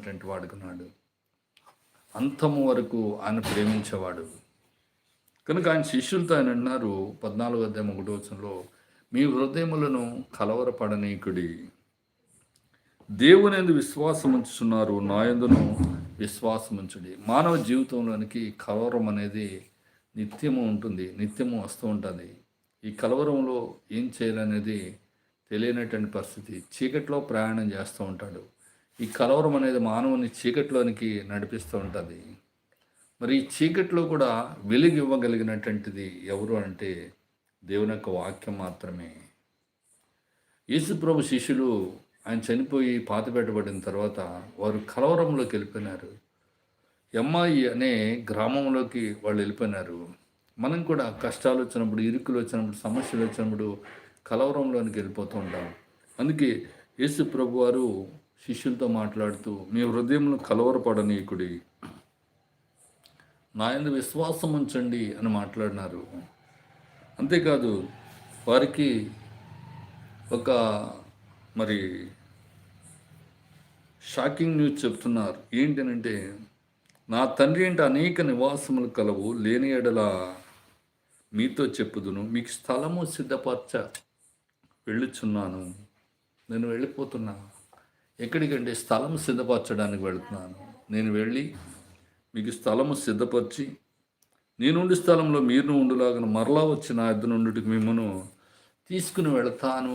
ప్రేమించేటువంటి వాడుకున్నాడు. అంతము వరకు ఆయన ప్రేమించేవాడు. కనుక ఆయన శిష్యులతో ఆయన అన్నారు 14 మీ హృదయములను కలవరపడనీకుడి, దేవుని యందు విశ్వాసం ఉంచుతున్నారు, నా యందును విశ్వాసం ఉంచుడి. మానవ జీవితంలోనికి కలవరం అనేది నిత్యము ఉంటుంది, నిత్యము వస్తూ ఉంటుంది. ఈ కలవరంలో ఏం చేయాలనేది తెలియనటువంటి పరిస్థితి. చీకట్లో ప్రయాణం చేస్తూ ఉంటాడు. ఈ కలవరం అనేది మానవుని చీకట్లోనికి నడిపిస్తూ ఉంటుంది. మరి ఈ చీకట్లో కూడా వెలుగు ఇవ్వగలిగినటువంటిది ఎవరు అంటే దేవుని యొక్క వాక్యం మాత్రమే. యేసుప్రభు శిష్యులు ఆయన చనిపోయి పాతిపెట్టబడిన తర్వాత వారు కలవరంలోకి వెళ్ళిపోయినారు. ఎమ్మాయి అనే గ్రామంలోకి వాళ్ళు వెళ్ళిపోయినారు. మనం కూడా కష్టాలు వచ్చినప్పుడు, ఇరుకులు వచ్చినప్పుడు, సమస్యలు వచ్చినప్పుడు కలవరంలోనికి వెళ్ళిపోతూ ఉంటాం. అందుకే యేసు ప్రభు వారు శిష్యులతో మాట్లాడుతూ మీ హృదయంలో కలవరపడనీకుడి, నా యందు విశ్వాసం ఉంచండి అని మాట్లాడినారు. అంతేకాదు వారికి ఒక మరి షాకింగ్ న్యూస్ చెప్తున్నారు. ఏంటనంటే, నా తండ్రి ఏంటి అనేక నివాసములు కలవు, లేని ఎడల మీతో చెప్పుదును, మీకు స్థలము సిద్ధపరచ వెళ్ళుచున్నాను. నేను వెళ్ళిపోతున్నా. ఎక్కడికంటే స్థలం సిద్ధపరచడానికి వెళుతున్నాను. నేను వెళ్ళి మీకు స్థలము సిద్ధపరిచి నేనుండి స్థలంలో మీరు ఉండులాగా మరలా వచ్చి నా యొద్ద నుండికి మిమ్మను తీసుకుని వెళతాను